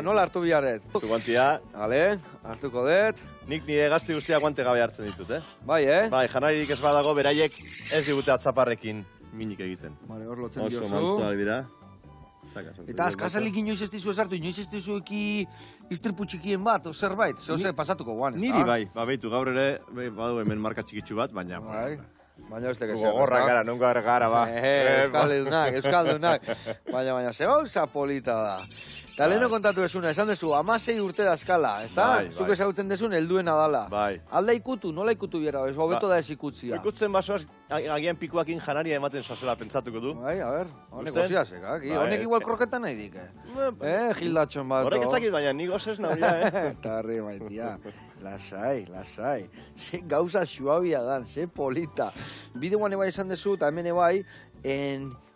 Nola hartu biharret? Tu guantia. Hale, hartuko dut. Nik nire gazti guztia guante gabe hartzen ditut, Bai, Bai, janaririk ez badago, beraiek ez digute atzaparrekin minik egiten. Bale, hor lotzen Oso diozu. mantzuak dira. Eta azkazalik inoiz ez dizu esartu, inoiz ez dizu eki iztripu txikien bat, o zerbait, zehose pasatuko guan, ez da? Niri bai, behitu, gaur ere, badu hemen marka txikitsu bat, baina... Bai, baina ez teke zer. Gogorra gara, nungo gara, ba. Euskaldunak. Baina, ze gauza polita da. Eta leheno kontatu esuna, esan dezu, 16 urte da eskala, ez da? Bai. Zuk ezagutzen dezun, helduena dala. Bai. Alda ikutu, nola ikutu biera, ez hobeto da ez ikutzia. Ikutzen basoaz, agian pikuakin janaria ematen zazela pentsatuko du. Bai, a ber, honek goziazek, honek igual kroketa nahi dik, gildatxon bat. Horrek ez dakit, baina nik gozes nauria, Tarri, maitia, lasai. Ze gauza suabia dan, ze polita. Bideoan ebai esan dezu, eta hemen ebai,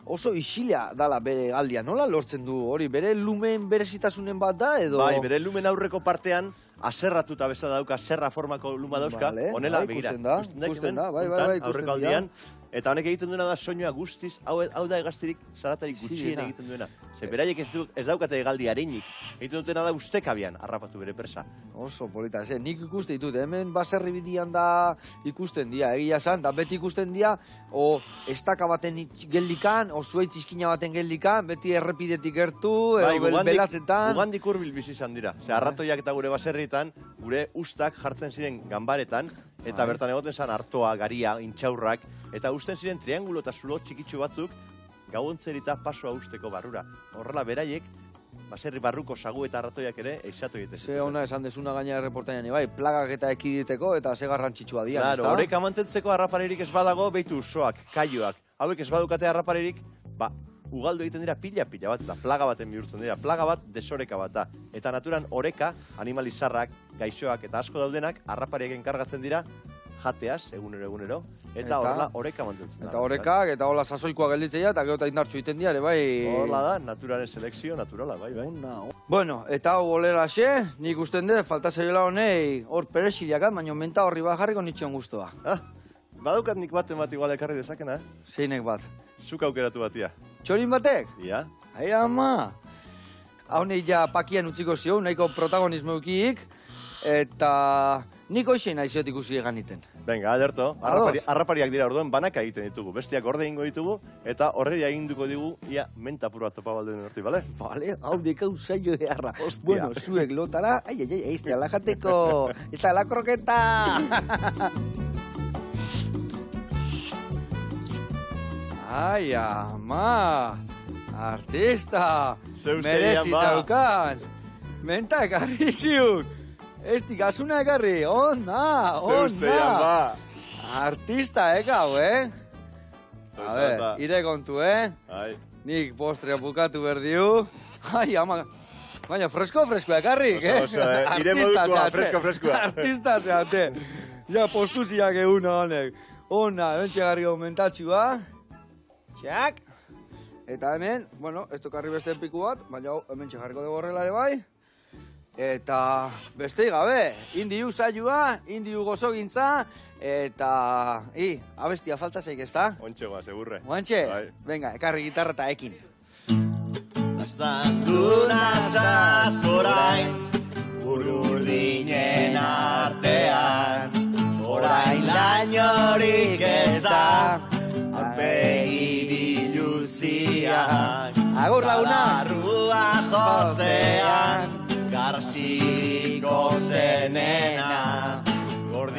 oso isila dala bere galdia. Nola lortzen du hori? Bere lumen berezitasunen bat da, edo? Bai, bere lumen aurreko partean, aserratuta bezala dauka, serra formako luma dauzka, honela, begira. Ikusten da, bai, aurreko aldian. Eta honek egiten duena da soinua guztiz, hau da egaztirik zaratarik gutxien egiten duena. Ze beraiek ez daukate egaldi areinik. Egiten dutena da ustekabian harrapatu bere presa. Oso polita, nik ikuste ditut, hemen baserri bidian da ikusten dia, egia esan, da beti ikusten dia, o estaka baten geldikan, o zuaitz izkina baten geldikan, beti errepidetik gertu, belatzetan. Ugandik urbil bizi izan dira. Ze arratoiak eta gure baserrietan, gure ustak jartzen ziren ganbaretan, eta bertan egoten zen artoa, garia, intxaurrak, eta usten ziren triangulo eta zulo txikitsu batzuk gauontzerita pasoa usteko barrura. Horrela beraiek, baserri barruko sagu eta arratoiak ere eixatu egiten. Ze ona esan dezuna gaina erreportainan, bai, plagak eta ekiditeko eta ze garrantzitsua dira. Claro, horrek amantentzeko harraparerik ez badago, behitu usoak, kaioak, hauek ez badukate harraparerik, ugaldu egiten dira pila bat, eta plaga baten bihurtzen dira. Plaga bat desoreka bat da. Eta naturan oreka, animalizarrak, gaixoak eta asko daudenak, harrapariak enkargatzen dira, jateaz, egunero, eta horrela oreka mantentzen. Eta orekak, eta hola sasoikoa gelditzea, eta gero eta indartxo egiten dira, bai... Horrela da, naturaren selekzio, naturala, bai. Bueno, eta hau bolera xe, nik usten dut, falta zerela honei, hor perexiliakat, baina menta horri bat jarriko nitxon guztua. Badaukat nik baten bat igual ekarri dezakena, Zeinek bat? Zuk aukeratu batia. Txorin batek? Ia. Ai, ama! Hau nahi ja pakian utziko zio, nahiko protagonismo eukik, eta nik hoxein aiziot ikusi eganiten. Venga, aderto, harrapariak dira orduan, banaka egiten ditugu, bestiak orde egingo ditugu, eta horrei eginduko digu, ia, menta purua topa balduen horti, bale? Bale, hau dekau zailo eharra. Bueno, zuek lotara, ez da lajateko, ez da la kroketa! Ai, ama! Artista! Merezitaukan! Menta ekarri ziuk! Esti gazuna ekarri, ona! Artista ekau, A ver, ire kontu, Nik postrea bukatu berdiu. Ai, ama! Baina, fresko ekarrik, Ire modukoa, freskoa. Artista zeate. Ja, postuziak eguna honek. Ona, bentxe garri aumentatxua. Txak! Eta hemen, bueno, ez tokarri beste piku bat, baina hemen txekarriko dugu horrelare bai. Eta beste gabe, indiu saioa, indiu gozogintza, eta... abestia falta zeik ez da? Ontxe ba, segurre. Oantxe? Venga, ekarri gitarra eta ekin. Aztanduna zazorain, urdinen artean, orain lainorik ez da, aurpegi biluziak, Agur launa! Galarrua jotzean, garziriko zenean.